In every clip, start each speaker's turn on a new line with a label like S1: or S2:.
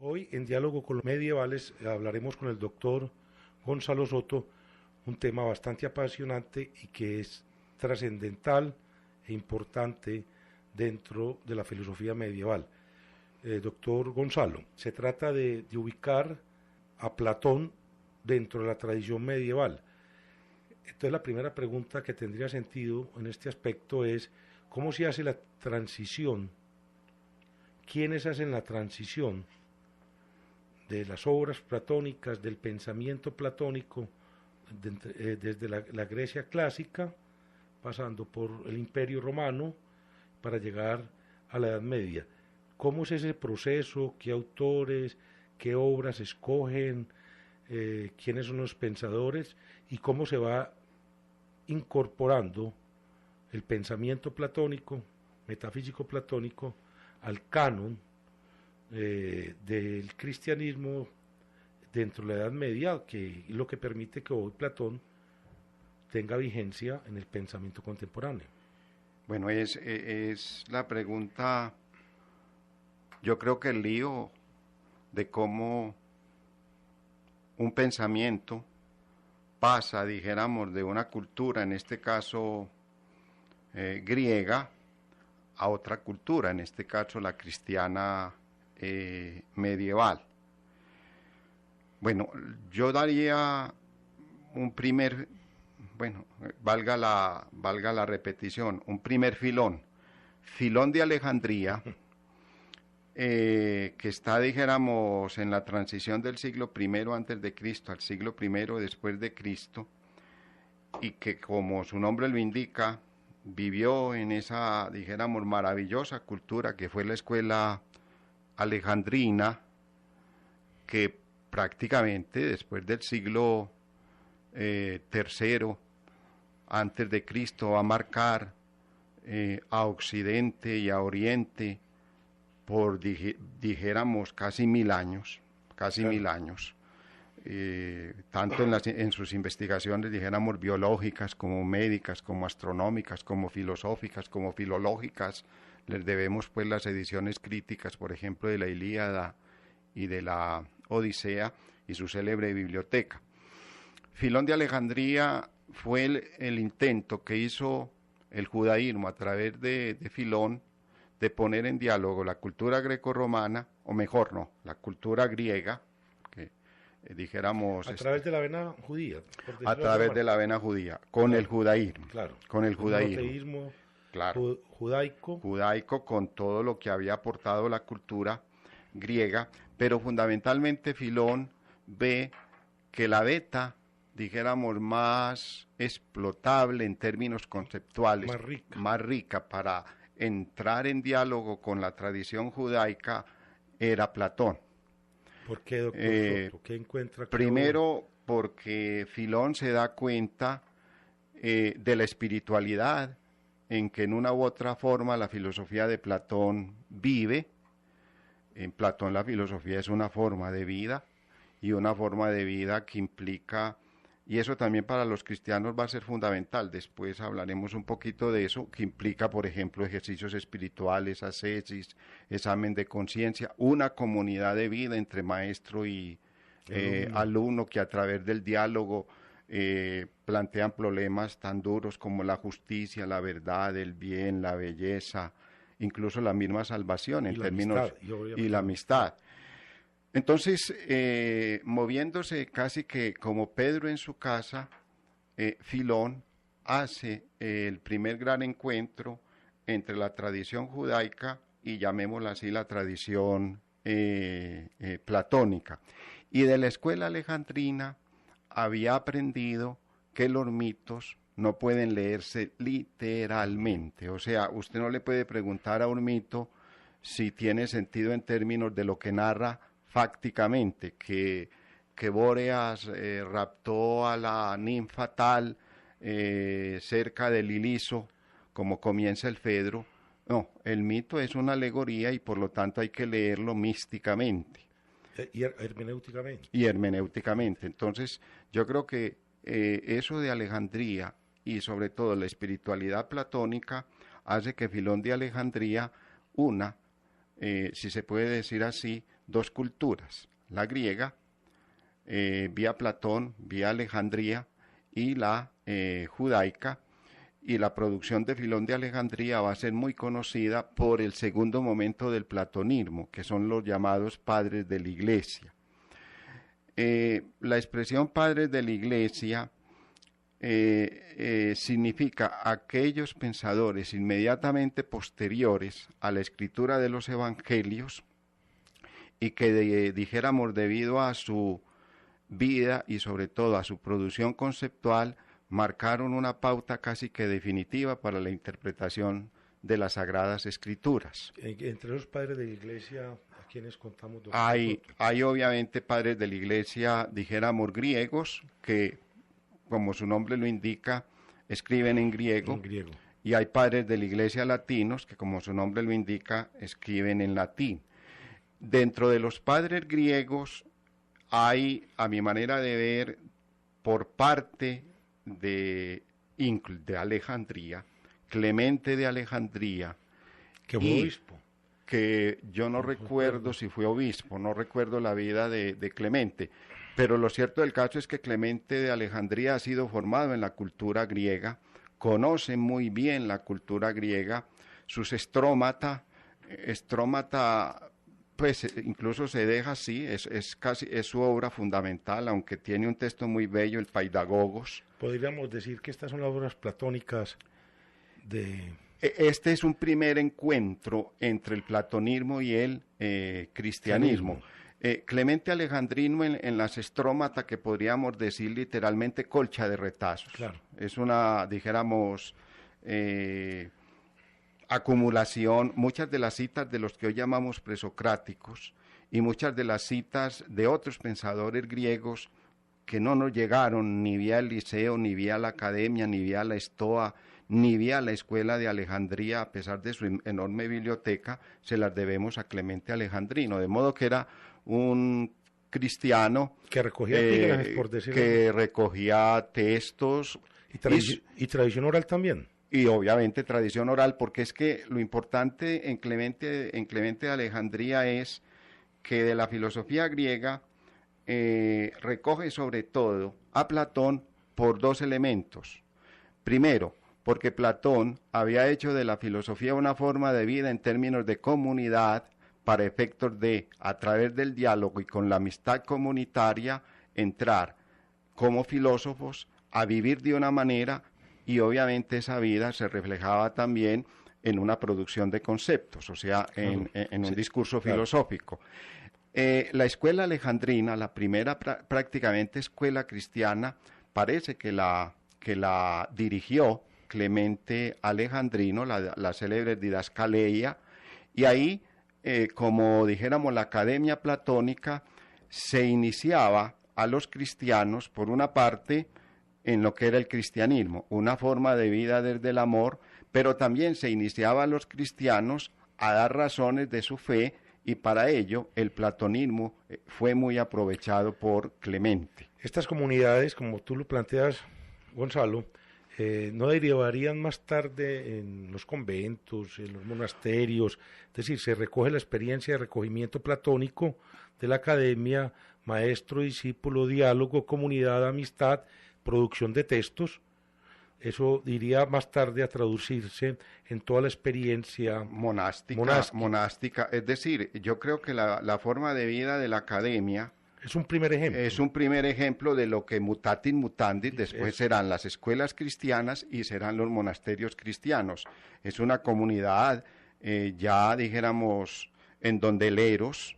S1: Hoy en Diálogo con los Medievales hablaremos con el doctor Gonzalo Soto, un tema bastante apasionante y que es trascendental e importante dentro de la filosofía medieval. Doctor Gonzalo, se trata de ubicar a Platón dentro de la tradición medieval. Entonces la primera pregunta que tendría sentido en este aspecto es ¿cómo se hace la transición? ¿Quiénes hacen la transición de las obras platónicas, del pensamiento platónico, desde la Grecia clásica, pasando por el Imperio Romano, para llegar a la Edad Media? ¿Cómo es ese proceso? ¿Qué autores, qué obras escogen? ¿Quiénes son los pensadores? ¿Y cómo se va incorporando el pensamiento platónico, metafísico platónico, al canon del cristianismo dentro de la Edad Media, que es lo que permite que hoy Platón tenga vigencia en el pensamiento contemporáneo?
S2: Bueno, es la pregunta, yo creo que el lío de cómo un pensamiento pasa, dijéramos, de una cultura, en este caso griega, a otra cultura, en este caso la cristiana medieval. Bueno, yo daría un primer, valga la repetición, un primer Filón de Alejandría, que está, dijéramos, en la transición del siglo I antes de Cristo al siglo I después de Cristo, y que, como su nombre lo indica, vivió en esa, dijéramos, maravillosa cultura que fue la escuela alejandrina, que prácticamente después del siglo III antes de Cristo va a marcar a Occidente y a Oriente por, dijéramos, casi 1000 años,
S1: Claro.
S2: 1000 años. Tanto en sus investigaciones, dijéramos, biológicas, como médicas, como astronómicas, como filosóficas, como filológicas, les debemos pues las ediciones críticas, por ejemplo, de la Ilíada y de la Odisea y su célebre biblioteca. Filón de Alejandría fue el intento que hizo el judaísmo a través de Filón de poner en diálogo la cultura grecorromana, o mejor no, la cultura griega, que dijéramos...
S1: A través de la vena judía.
S2: A través de la vena judía, con el judaísmo.
S1: Claro.
S2: Con el judaísmo.
S1: Monoteísmo
S2: claro.
S1: Judaico.
S2: Judaico, con todo lo que había aportado la cultura griega, pero fundamentalmente Filón ve que la beta, dijéramos, más explotable en términos conceptuales, más rica para entrar en diálogo con la tradición judaica, era Platón.
S1: ¿Por qué, doctor Soto? ¿Qué encuentra?
S2: Primero, porque Filón se da cuenta de la espiritualidad en que en una u otra forma la filosofía de Platón vive. En Platón la filosofía es una forma de vida, y una forma de vida que implica, y eso también para los cristianos va a ser fundamental, después hablaremos un poquito de eso, que implica, por ejemplo, ejercicios espirituales, ascesis, examen de conciencia, una comunidad de vida entre maestro y alumno, que a través del diálogo plantean problemas tan duros como la justicia, la verdad, el bien, la belleza, incluso la misma salvación en términos y la amistad. Entonces, moviéndose casi que como Pedro en su casa, Filón hace el primer gran encuentro entre la tradición judaica y, llamémosla así, la tradición platónica. Y de la escuela alejandrina había aprendido que los mitos no pueden leerse literalmente. O sea, usted no le puede preguntar a un mito si tiene sentido en términos de lo que narra fácticamente, que Bóreas raptó a la ninfa tal cerca del Iliso, como comienza el Fedro. No, el mito es una alegoría y por lo tanto hay que leerlo místicamente.
S1: Y hermenéuticamente.
S2: Y hermenéuticamente. Entonces, yo creo que eso de Alejandría y sobre todo la espiritualidad platónica hace que Filón de Alejandría una, si se puede decir así, dos culturas, la griega, vía Platón, vía Alejandría, y la judaica, y la producción de Filón de Alejandría va a ser muy conocida por el segundo momento del platonismo, que son los llamados padres de la Iglesia. La expresión padres de la Iglesia significa aquellos pensadores inmediatamente posteriores a la escritura de los evangelios y que dijéramos debido a su vida y sobre todo a su producción conceptual marcaron una pauta casi que definitiva para la interpretación de las Sagradas Escrituras.
S1: Entre los padres de la Iglesia, ¿a quiénes contamos?
S2: Hay obviamente padres de la Iglesia, dijéramos griegos, que como su nombre lo indica, escriben en griego. Y hay padres de la Iglesia latinos, que como su nombre lo indica, escriben en latín. Dentro de los padres griegos hay, a mi manera de ver, por parte de Alejandría, Clemente de Alejandría,
S1: que fue obispo,
S2: que yo no recuerdo si fue obispo, no recuerdo la vida de Clemente, pero lo cierto del caso es que Clemente de Alejandría ha sido formado en la cultura griega, conoce muy bien la cultura griega, sus estrómata, pues incluso se deja así, es su obra fundamental, aunque tiene un texto muy bello, el Paidagogos.
S1: Podríamos decir que estas son las obras platónicas de...
S2: Este es un primer encuentro entre el platonismo y el cristianismo. Clemente Alejandrino en las estrómata, que podríamos decir literalmente colcha de retazos.
S1: Claro.
S2: Es una, dijéramos, acumulación, muchas de las citas de los que hoy llamamos presocráticos y muchas de las citas de otros pensadores griegos que no nos llegaron ni vía el liceo, ni vía la academia, ni vía la estoa, ni vía la escuela de Alejandría, a pesar de su enorme biblioteca, se las debemos a Clemente Alejandrino, de modo que era un cristiano
S1: que recogía epígrafes, por decirlo,
S2: que recogía textos
S1: y tradición oral también.
S2: Y obviamente tradición oral, porque es que lo importante en Clemente de Alejandría es que de la filosofía griega recoge sobre todo a Platón por dos elementos. Primero, porque Platón había hecho de la filosofía una forma de vida en términos de comunidad para efectos de, a través del diálogo y con la amistad comunitaria, entrar como filósofos a vivir de una manera, y obviamente esa vida se reflejaba también en una producción de conceptos, o sea, en un discurso filosófico. La escuela alejandrina, la primera prácticamente escuela cristiana, parece que la dirigió Clemente Alejandrino, la célebre Didascaleia, y ahí, como dijéramos, la academia platónica se iniciaba a los cristianos, por una parte, en lo que era el cristianismo, una forma de vida desde el amor, pero también se iniciaba a los cristianos a dar razones de su fe, y para ello el platonismo fue muy aprovechado por Clemente.
S1: Estas comunidades, como tú lo planteas, Gonzalo, no derivarían más tarde en los conventos, en los monasterios, es decir, se recoge la experiencia de recogimiento platónico de la academia, maestro, discípulo, diálogo, comunidad, amistad, producción de textos. Eso iría más tarde a traducirse en toda la experiencia
S2: monástica. Es decir, yo creo que la forma de vida de la academia
S1: es un primer ejemplo.
S2: Es un primer ejemplo de lo que mutatis mutandis después serán las escuelas cristianas y serán los monasterios cristianos. Es una comunidad, ya dijéramos, en donde el eros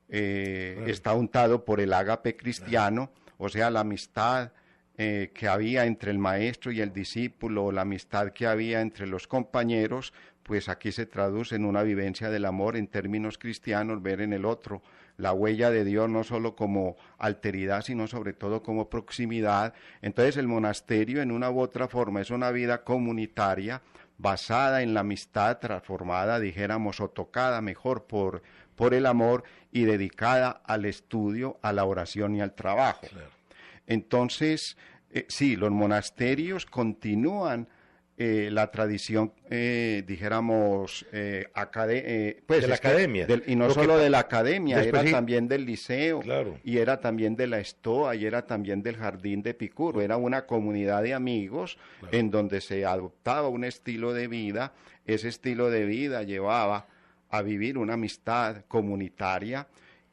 S2: está untado por el ágape cristiano, o sea, la amistad que había entre el maestro y el discípulo, la amistad que había entre los compañeros, pues aquí se traduce en una vivencia del amor en términos cristianos, ver en el otro la huella de Dios no solo como alteridad, sino sobre todo como proximidad. Entonces el monasterio en una u otra forma es una vida comunitaria basada en la amistad, transformada, dijéramos, o tocada mejor por el amor y dedicada al estudio, a la oración y al trabajo. Claro. Entonces, sí, los monasterios continúan la tradición, dijéramos, pues
S1: de la academia.
S2: Y no solo de la academia, era
S1: sí,
S2: también del liceo,
S1: claro,
S2: y era también de la Estoa, y era también del Jardín de Epicuro. Era una comunidad de amigos, claro, en donde se adoptaba un estilo de vida. Ese estilo de vida llevaba a vivir una amistad comunitaria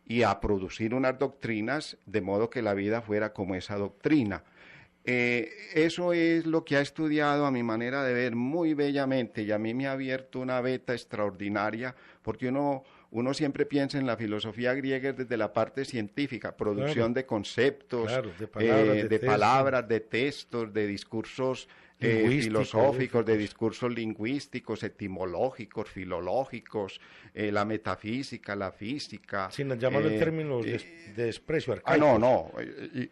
S2: y a producir unas doctrinas, de modo que la vida fuera como esa doctrina. Eso es lo que ha estudiado, a mi manera de ver, muy bellamente, y a mí me ha abierto una veta extraordinaria, porque uno siempre piensa en la filosofía griega desde la parte científica, producción, claro, de conceptos, claro, de palabras, de textos, de discursos filosóficos, de discursos lingüísticos, etimológicos, filológicos, la metafísica, la física.
S1: Sin llamarlo en términos de desprecio arcaico.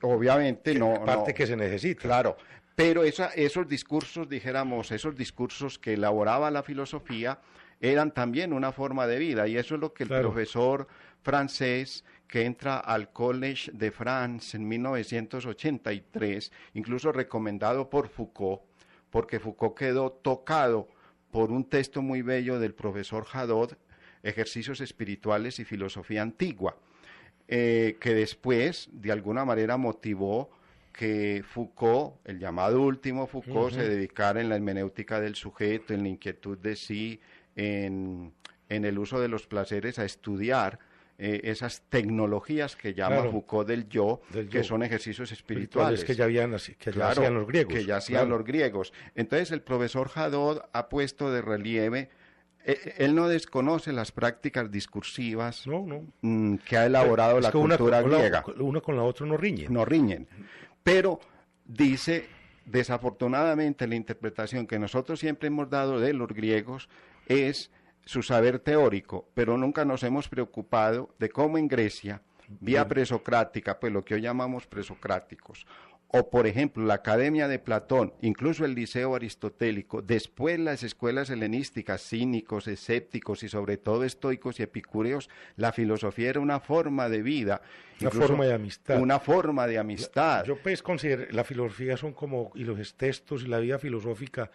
S2: Obviamente no.
S1: Parte que se necesita.
S2: Claro, pero esos discursos, dijéramos, esos discursos que elaboraba la filosofía eran también una forma de vida, y eso es lo que el, claro, profesor francés que entra al Collège de France en 1983, incluso recomendado por Foucault, porque Foucault quedó tocado por un texto muy bello del profesor Hadot, Ejercicios Espirituales y Filosofía Antigua, que después, de alguna manera, motivó que Foucault, el llamado último Foucault, se dedicara en la hermenéutica del sujeto, en la inquietud de sí, en el uso de los placeres, a estudiar esas tecnologías que llama, claro, Foucault del yo, que son ejercicios espirituales.
S1: Que ya claro, hacían los griegos.
S2: Que ya hacían, claro, los griegos. Entonces el profesor Hadot ha puesto de relieve, él no desconoce las prácticas discursivas que ha elaborado la cultura griega.
S1: Una con la otra no riñen.
S2: No riñen. Pero dice, desafortunadamente, la interpretación que nosotros siempre hemos dado de los griegos es su saber teórico, pero nunca nos hemos preocupado de cómo en Grecia, vía presocrática, pues lo que hoy llamamos presocráticos, o por ejemplo la Academia de Platón, incluso el Liceo Aristotélico, después las escuelas helenísticas, cínicos, escépticos y sobre todo estoicos y epicúreos, la filosofía era una forma de vida.
S1: Una forma de amistad.
S2: Una forma de amistad.
S1: Yo pues considero, la filosofía son como, y los textos y la vida filosófica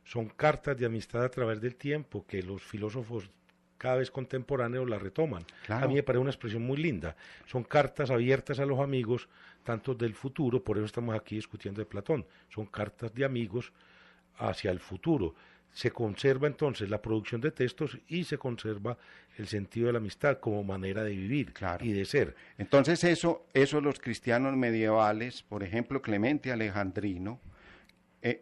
S1: son cartas de amistad a través del tiempo, que los filósofos cada vez contemporáneos la retoman. Claro. A mí me parece una expresión muy linda. Son cartas abiertas a los amigos, tanto del futuro, por eso estamos aquí discutiendo de Platón. Son cartas de amigos hacia el futuro. Se conserva entonces la producción de textos y se conserva el sentido de la amistad como manera de vivir, claro, y de ser.
S2: Entonces eso los cristianos medievales, por ejemplo Clemente Alejandrino,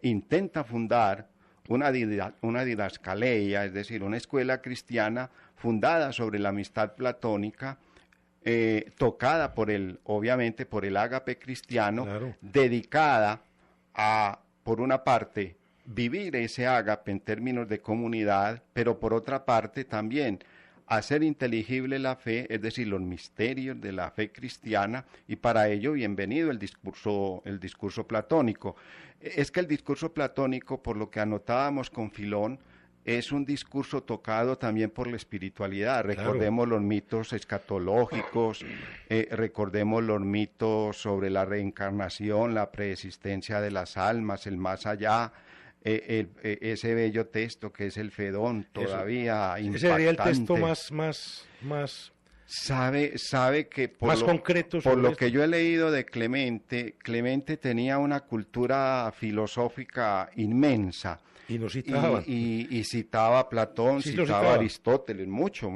S2: intenta fundar una didascaleia, es decir, una escuela cristiana fundada sobre la amistad platónica, tocada obviamente por el ágape cristiano, claro, dedicada a, por una parte, vivir ese ágape en términos de comunidad, pero por otra parte también hacer inteligible la fe, es decir, los misterios de la fe cristiana, y para ello bienvenido el discurso platónico. Es que el discurso platónico, por lo que anotábamos con Filón, es un discurso tocado también por la espiritualidad. Recordemos, claro, los mitos escatológicos, recordemos los mitos sobre la reencarnación, la preexistencia de las almas, el más allá, ese bello texto que es el Fedón, todavía impactante. Ese sería el texto
S1: más
S2: sabe que
S1: más concreto
S2: por lo que yo he leído de Clemente tenía una cultura filosófica inmensa.
S1: Y nos citaba.
S2: Y citaba a Platón, sí, citaba a Aristóteles, mucho.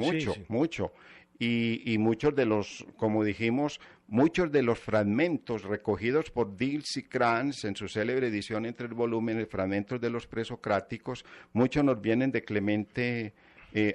S2: Y muchos de los, como dijimos, muchos de los fragmentos recogidos por Diels y Krantz en su célebre edición en 3 volúmenes, fragmentos de los presocráticos, muchos nos vienen de Clemente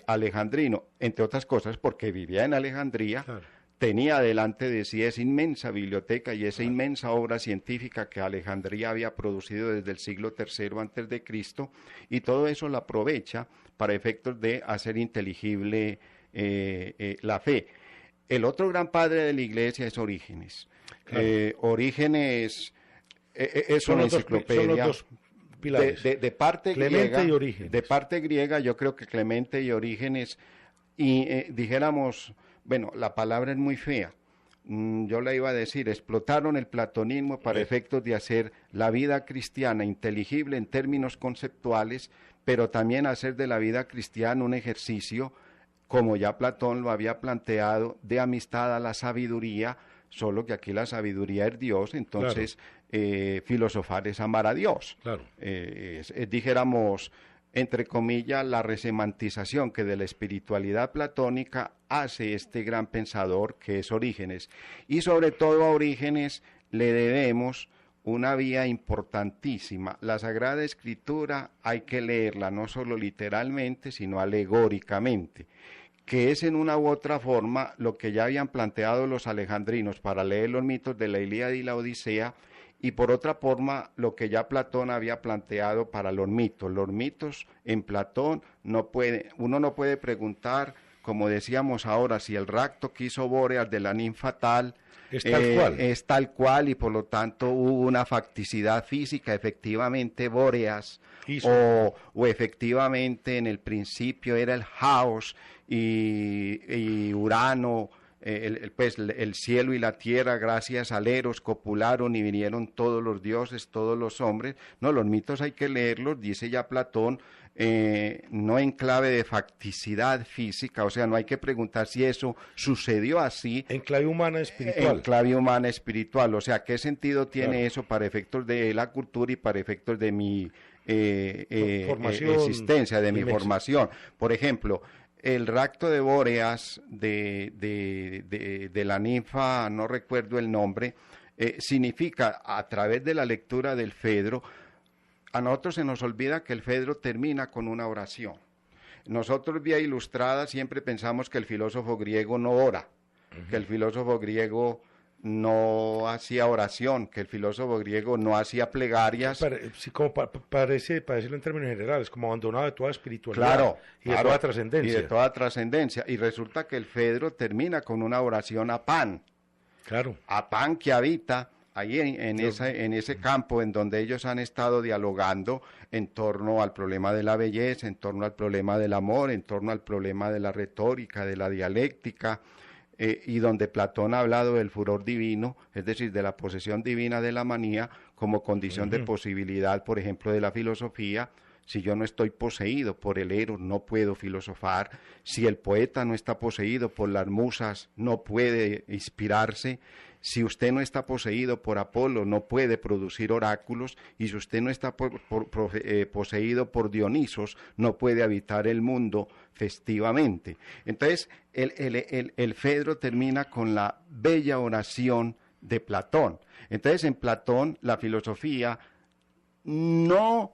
S2: Alejandrino, entre otras cosas porque vivía en Alejandría, claro, tenía delante de sí esa inmensa biblioteca y esa, claro, inmensa obra científica que Alejandría había producido desde el siglo III antes de Cristo, y todo eso lo aprovecha para efectos de hacer inteligible la fe. El otro gran padre de la Iglesia es Orígenes. Claro. Orígenes es una enciclopedia. De parte
S1: Clemente
S2: griega,
S1: y Orígenes.
S2: De parte griega, yo creo que Clemente y Orígenes, y dijéramos, bueno, la palabra es muy fea, yo le iba a decir, explotaron el platonismo para efectos de hacer la vida cristiana inteligible en términos conceptuales, pero también hacer de la vida cristiana un ejercicio, como ya Platón lo había planteado, de amistad a la sabiduría, solo que aquí la sabiduría es Dios, entonces filosofar es amar a Dios.
S1: Claro.
S2: Dijéramos, entre comillas, la resemantización que de la espiritualidad platónica hace este gran pensador que es Orígenes. Y sobre todo a Orígenes le debemos una vía importantísima. La Sagrada Escritura hay que leerla no solo literalmente, sino alegóricamente, que es en una u otra forma lo que ya habían planteado los alejandrinos para leer los mitos de la Ilíada y la Odisea, y por otra forma lo que ya Platón había planteado para los mitos. Los mitos en Platón uno no puede preguntar, como decíamos ahora, si el rapto que hizo Bóreas de la ninfa tal es tal cual, y por lo tanto hubo una facticidad física, efectivamente Bóreas o efectivamente en el principio era el Haos y Urano, el cielo y la tierra, gracias al Eros, copularon y vinieron todos los dioses, todos los hombres. No, los mitos hay que leerlos, dice ya Platón, no en clave de facticidad física, o sea, no hay que preguntar si eso sucedió así.
S1: En clave humana espiritual.
S2: En clave humana espiritual, o sea, ¿qué sentido tiene eso para efectos de la cultura y para efectos de mi existencia, de mi formación? Por ejemplo, el rapto de Bóreas de la ninfa, no recuerdo el nombre, significa, a través de la lectura del Fedro, a nosotros se nos olvida que el Fedro termina con una oración. Nosotros, vía ilustrada, siempre pensamos que el filósofo griego no ora, que el filósofo griego no hacía oración, que el filósofo griego no hacía plegarias.
S1: Sí, como parece, para decirlo en términos generales, como abandonado de toda espiritualidad y de toda trascendencia.
S2: Y de toda trascendencia. Y resulta que el Fedro termina con una oración a Pan.
S1: Claro.
S2: A Pan que habita ahí en ese campo en donde ellos han estado dialogando en torno al problema de la belleza, en torno al problema del amor, en torno al problema de la retórica, de la dialéctica, y donde Platón ha hablado del furor divino, es decir, de la posesión divina de la manía como condición de posibilidad, por ejemplo, de la filosofía. Si yo no estoy poseído por el Eros, no puedo filosofar. Si el poeta no está poseído por las musas, no puede inspirarse. Si usted no está poseído por Apolo, no puede producir oráculos. Y si usted no está poseído por Dionisos, no puede habitar el mundo festivamente. Entonces, el Fedro termina con la bella oración de Platón. Entonces, en Platón, la filosofía no,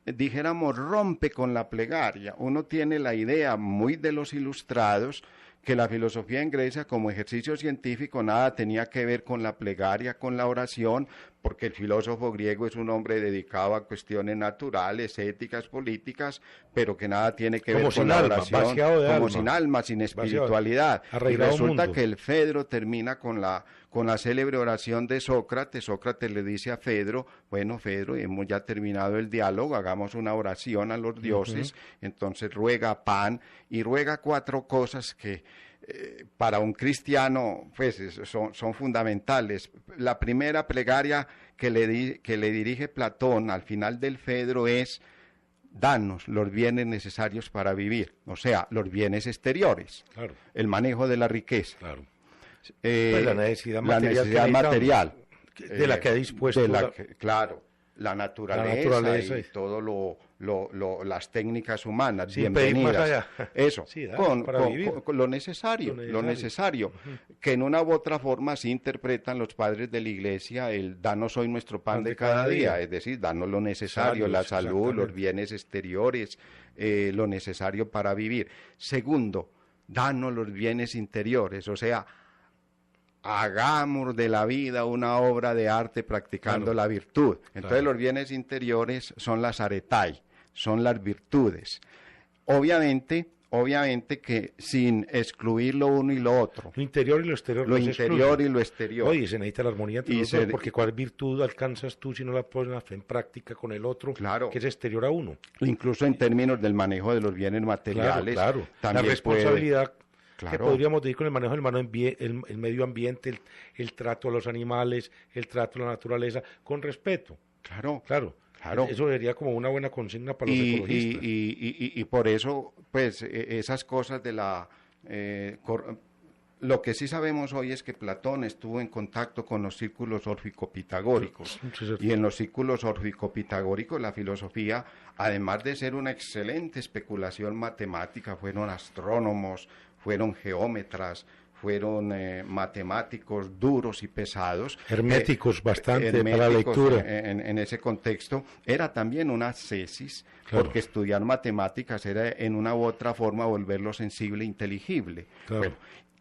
S2: dijéramos, rompe con la plegaria. Uno tiene la idea muy de los ilustrados que la filosofía en Grecia como ejercicio científico nada tenía que ver con la plegaria, con la oración, porque el filósofo griego es un hombre dedicado a cuestiones naturales, éticas, políticas, pero que nada tiene que ver con la oración, como sin alma, sin espiritualidad. Y resulta que el Fedro termina con la célebre oración de Sócrates. Sócrates le dice a Fedro, bueno, Fedro, hemos ya terminado el diálogo, hagamos una oración a los dioses. Entonces ruega a Pan y ruega 4 cosas que para un cristiano pues son fundamentales. La primera plegaria que le dirige Platón al final del Fedro es: danos los bienes necesarios para vivir, o sea, los bienes exteriores, claro, el manejo de la riqueza,
S1: claro. Pues la necesidad
S2: material
S1: de la que ha dispuesto
S2: claro, la naturaleza y todo las técnicas humanas,
S1: sin bienvenidas, más allá.
S2: Eso, sí, con lo necesario, que en una u otra forma se interpretan los padres de la Iglesia el danos hoy nuestro pan de cada día, es decir, danos lo necesario, la salud, los bienes exteriores, lo necesario para vivir. Segundo, danos los bienes interiores, o sea, hagamos de la vida una obra de arte practicando la virtud. Entonces los bienes interiores son las aretai, son las virtudes. Obviamente que sin excluir lo uno y lo otro.
S1: Lo interior y lo exterior.
S2: Lo interior y lo exterior.
S1: Oye, se necesita la armonía entre los dos, porque ¿cuál virtud alcanzas tú si no la pones en práctica con el otro, que es exterior a uno?
S2: Incluso en términos del manejo de los bienes materiales.
S1: Claro. También la responsabilidad que podríamos decir con el manejo del el medio ambiente, el trato a los animales, el trato a la naturaleza, con respeto.
S2: Claro.
S1: Eso sería como una buena consigna para los ecologistas.
S2: Y por eso, pues, esas cosas de la... lo que sí sabemos hoy es que Platón estuvo en contacto con los círculos órfico-pitagóricos. Y en los círculos órfico-pitagóricos la filosofía, además de ser una excelente especulación matemática, fueron astrónomos, fueron geómetras, fueron matemáticos duros y pesados.
S1: Herméticos bastante para la lectura.
S2: En ese contexto, era también una ascesis, porque estudiar matemáticas era en una u otra forma volverlo sensible e inteligible. Bueno,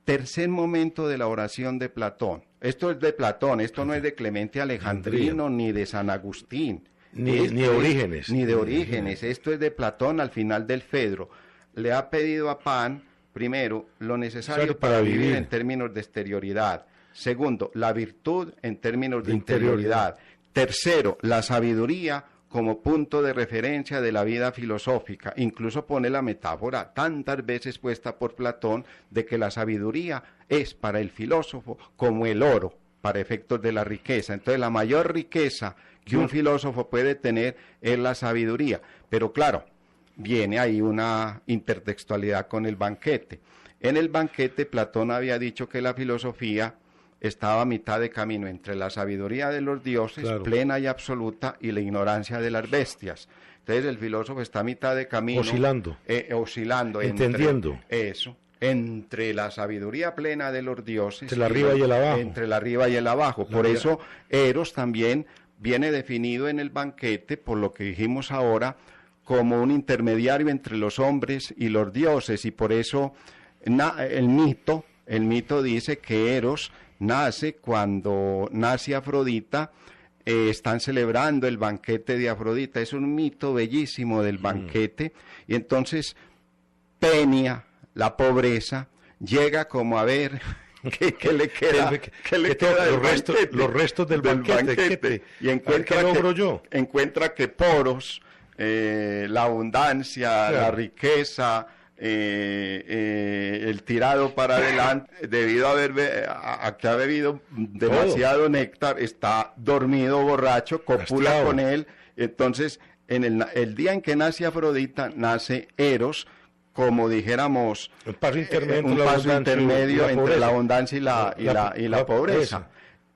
S2: tercer momento de la oración de Platón. Esto es de Platón, esto no es de Clemente Alejandrino ni de San Agustín.
S1: Ni de Orígenes.
S2: Ni de Orígenes, esto es de Platón al final del Fedro. Le ha pedido a Pan, primero, lo necesario para vivir en términos de exterioridad. Segundo, la virtud en términos de interioridad. Tercero, la sabiduría como punto de referencia de la vida filosófica. Incluso pone la metáfora, tantas veces puesta por Platón, de que la sabiduría es para el filósofo como el oro, para efectos de la riqueza. Entonces, la mayor riqueza que un filósofo puede tener es la sabiduría. Pero claro, viene ahí una intertextualidad con el banquete. En el banquete, Platón había dicho que la filosofía estaba a mitad de camino entre la sabiduría de los dioses, plena y absoluta, y la ignorancia de las bestias. Entonces el filósofo está a mitad de camino.
S1: Oscilando.
S2: Entendiendo. Entre la sabiduría plena de los dioses.
S1: Entre la arriba y el abajo.
S2: Entre la arriba y el abajo. Por eso Eros también viene definido en el banquete, por lo que dijimos ahora, como un intermediario entre los hombres y los dioses. Y por eso el mito dice que Eros nace cuando nace Afrodita, están celebrando el banquete de Afrodita, es un mito bellísimo del banquete, y entonces Penia, la pobreza, llega como a ver qué le queda,
S1: los restos del banquete.
S2: Y encuentra que Poros, la abundancia, la riqueza, el tirado para adelante, debido a que ha bebido demasiado néctar, está dormido, borracho, copula con él. Entonces, en el día en que nace Afrodita, nace Eros, como dijéramos,
S1: un paso intermedio
S2: entre la abundancia y la pobreza.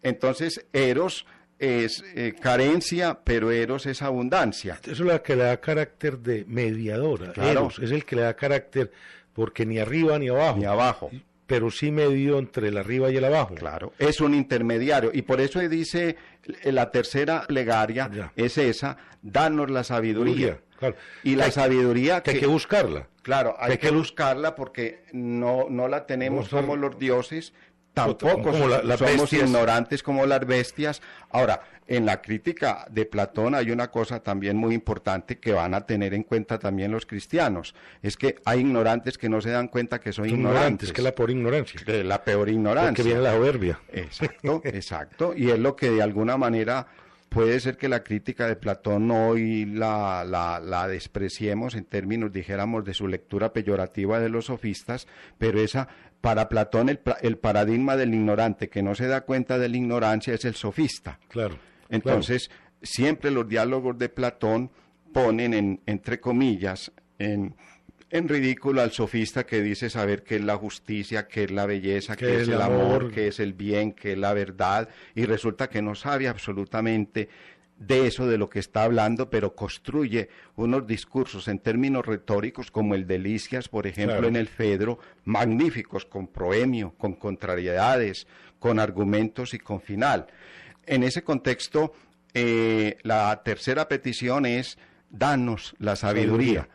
S2: Entonces, Eros es carencia, pero Eros es abundancia.
S1: Eso es lo que le da carácter de mediadora. Eros es el que le da carácter, porque ni arriba ni abajo. Pero sí medio entre el arriba y el abajo.
S2: Claro, es un intermediario. Y por eso dice la tercera plegaria, es esa, danos la sabiduría.
S1: Claro.
S2: Y la sabiduría
S1: que hay que buscarla.
S2: Claro, hay que buscarla porque no la tenemos como los dioses. Tampoco somos ignorantes como las bestias. Ahora, en la crítica de Platón hay una cosa también muy importante que van a tener en cuenta también los cristianos. Es que hay ignorantes que no se dan cuenta que son ignorantes.
S1: Que es la peor ignorancia.
S2: Que es la peor ignorancia.
S1: Porque viene la soberbia.
S2: Exacto. Y es lo que de alguna manera puede ser que la crítica de Platón hoy la despreciemos en términos, dijéramos, de su lectura peyorativa de los sofistas, pero para Platón el paradigma del ignorante que no se da cuenta de la ignorancia es el sofista.
S1: Claro.
S2: Entonces, siempre los diálogos de Platón ponen entre comillas, en ridículo al sofista que dice saber qué es la justicia, qué es la belleza, qué es el amor, qué es el bien, qué es la verdad, y resulta que no sabe absolutamente de eso, de lo que está hablando, pero construye unos discursos en términos retóricos como el de Lisias, por ejemplo, en el Fedro, magníficos, con proemio, con contrariedades, con argumentos y con final. En ese contexto, la tercera petición es, danos la sabiduría.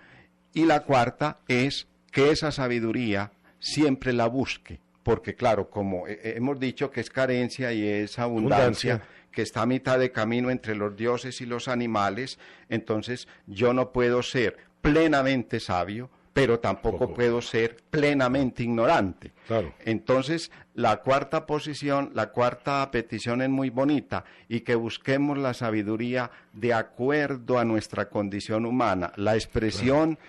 S2: Y la cuarta es que esa sabiduría siempre la busque, porque claro, como hemos dicho que es carencia y es abundancia, que está a mitad de camino entre los dioses y los animales, entonces yo no puedo ser plenamente sabio, pero tampoco puedo ser plenamente ignorante.
S1: Claro.
S2: Entonces, la cuarta petición es muy bonita, y que busquemos la sabiduría de acuerdo a nuestra condición humana. La expresión,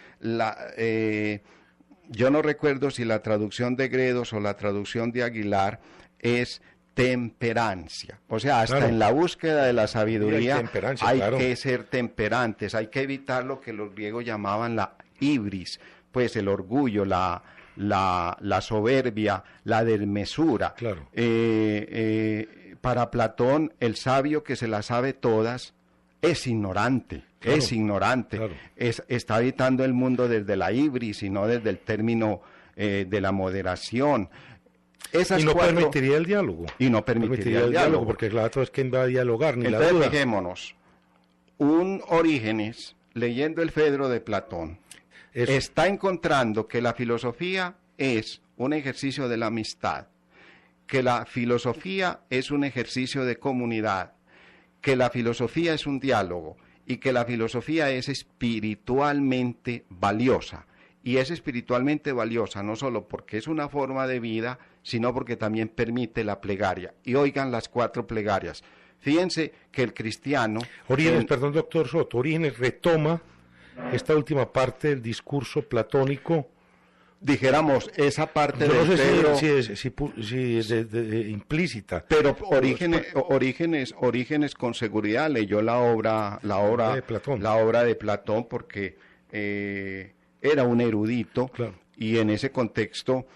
S2: yo no recuerdo si la traducción de Gredos o la traducción de Aguilar es temperancia. O sea, hasta
S1: claro,
S2: en la búsqueda de la sabiduría hay
S1: claro,
S2: que ser temperantes, hay que evitar lo que los griegos llamaban la ibris, pues el orgullo, la soberbia, la desmesura.
S1: claro.
S2: Para Platón, el sabio que se las sabe todas es ignorante,
S1: Claro,
S2: es ignorante.
S1: claro.
S2: Está habitando el mundo desde la ibris y no desde el término de la moderación. Esas
S1: Y no
S2: cuatro-
S1: permitiría el diálogo.
S2: y no permitiría el diálogo.
S1: porque claro, es que va a dialogar, ni la
S2: Entonces,
S1: duda.
S2: fijémonos, un Orígenes, leyendo el Fedro de Platón,
S1: Eso.
S2: está encontrando que la filosofía es un ejercicio de la amistad, que la filosofía es un ejercicio de comunidad, que la filosofía es un diálogo y que la filosofía es espiritualmente valiosa. Y es espiritualmente valiosa no solo porque es una forma de vida, sino porque también permite la plegaria. Y oigan las 4 plegarias. Fíjense que el cristiano...
S1: Orígenes, perdón, doctor Soto, Orígenes retoma esta última parte del discurso platónico.
S2: Dijéramos, esa parte
S1: Yo no
S2: del
S1: sé
S2: Pedro,
S1: si es implícita.
S2: pero Orígenes con seguridad leyó la obra de Platón porque era un erudito,
S1: Claro.
S2: y en ese contexto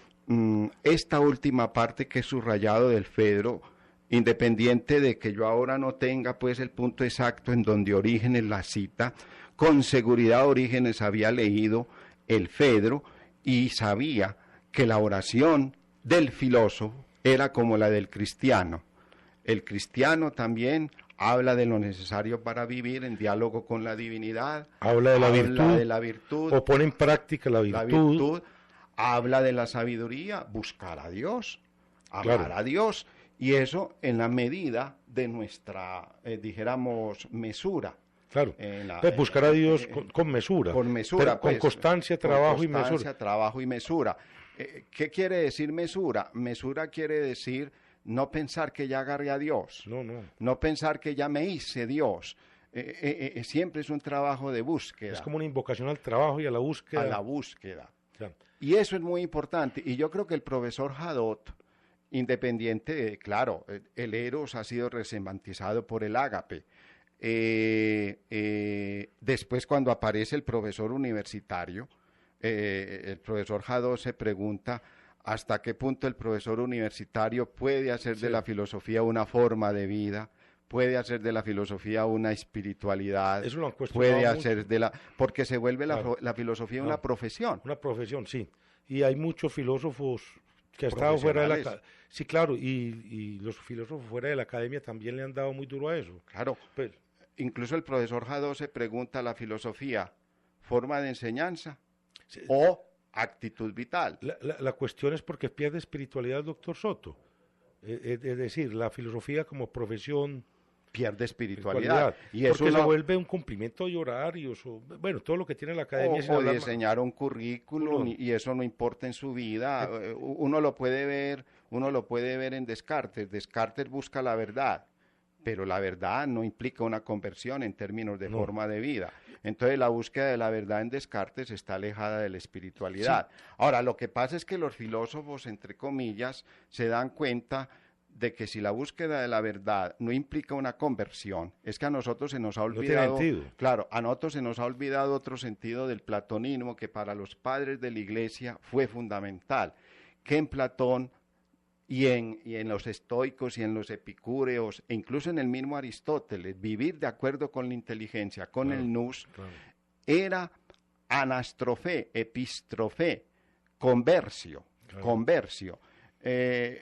S2: esta última parte que es subrayado del Fedro, independiente de que yo ahora no tenga pues el punto exacto en donde Orígenes la cita, con seguridad Orígenes había leído el Fedro y sabía que la oración del filósofo era como la del cristiano. El cristiano también habla de lo necesario para vivir en diálogo con la divinidad,
S1: Habla de la
S2: virtud,
S1: o pone en práctica la virtud.
S2: habla de la sabiduría, buscar a Dios, amar
S1: Claro.
S2: a Dios, y eso en la medida de nuestra, dijéramos, mesura.
S1: Claro, pues buscar a Dios con mesura,
S2: con mesura,
S1: pero con
S2: pues,
S1: constancia, trabajo y mesura.
S2: Trabajo y mesura. ¿Qué quiere decir mesura? Mesura quiere decir no pensar que ya agarré a Dios, no pensar que ya me hice Dios. Siempre es un trabajo de búsqueda.
S1: Es como una invocación al trabajo y a la búsqueda.
S2: A la búsqueda.
S1: Claro.
S2: Y eso es muy importante. Y yo creo que el profesor Hadot, independiente de, claro, el eros ha sido resemantizado por el ágape. Después, cuando aparece el profesor universitario, el profesor Hadot se pregunta hasta qué punto el profesor universitario puede hacer de la filosofía una forma de vida, puede hacer de la filosofía una espiritualidad,
S1: Eso lo han cuestionado
S2: puede
S1: mucho.
S2: hacer porque se vuelve
S1: Claro.
S2: la filosofía
S1: Claro.
S2: una profesión.
S1: Una profesión, sí. Y hay muchos filósofos que han estado fuera de la academia. Sí, claro, y los filósofos fuera de la academia también le han dado muy duro a eso.
S2: Claro.
S1: Pues,
S2: Incluso el profesor Hadot se pregunta, ¿la filosofía forma de enseñanza
S1: sí,
S2: o actitud vital?
S1: la cuestión es porque pierde espiritualidad el doctor Soto. Es decir, la filosofía como profesión
S2: Pierde espiritualidad. Y eso
S1: porque se vuelve un cumplimiento de horarios, bueno, todo lo que tiene la academia.
S2: o de diseñar un currículum, y eso no importa en su vida. Uno lo puede ver en Descartes. Descartes busca la verdad, pero la verdad no implica una conversión en términos de forma de vida. Entonces la búsqueda de la verdad en Descartes está alejada de la espiritualidad. Sí. Ahora, lo que pasa es que los filósofos, entre comillas, se dan cuenta de que si la búsqueda de la verdad no implica una conversión, es que a nosotros se nos ha olvidado, claro, a nosotros se nos ha olvidado otro sentido del platonismo que para los padres de la Iglesia fue fundamental, que en Platón y en los estoicos y en los epicúreos, e incluso en el mismo Aristóteles, vivir de acuerdo con la inteligencia, con el nous, era anastrofé, epistrofé, conversio.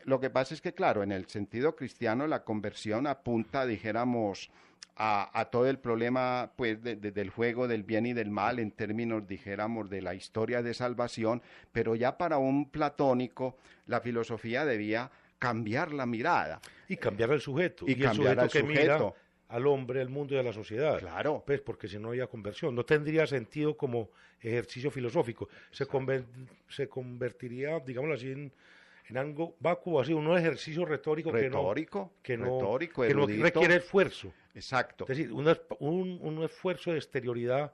S2: Lo que pasa es que, claro, en el sentido cristiano la conversión apunta, dijéramos, a todo el problema pues del juego del bien y del mal en términos, dijéramos, de la historia de salvación, pero ya para un platónico la filosofía debía cambiar la mirada.
S1: Y cambiar al sujeto.
S2: Y cambiar al sujeto.
S1: Mira al hombre, al mundo y a la sociedad.
S2: Claro.
S1: Pues porque si no había conversión. No tendría sentido como ejercicio filosófico. Se convertiría, digámoslo así, en algo vacuo, así, un ejercicio retórico que no requiere esfuerzo.
S2: Exacto.
S1: Es decir, un esfuerzo de exterioridad,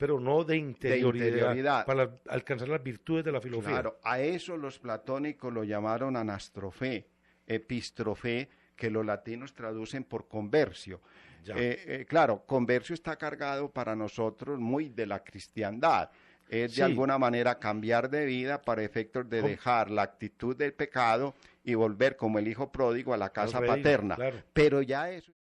S1: pero no de
S2: interioridad.
S1: para alcanzar las virtudes de la filosofía.
S2: Claro, a eso los platónicos lo llamaron anastrofé, epistrofé, que los latinos traducen por conversio. Claro, conversio está cargado para nosotros muy de la cristiandad. Es de alguna manera cambiar de vida para efectos de dejar la actitud del pecado y volver como el hijo pródigo a la casa paterna. Claro. Pero ya eso...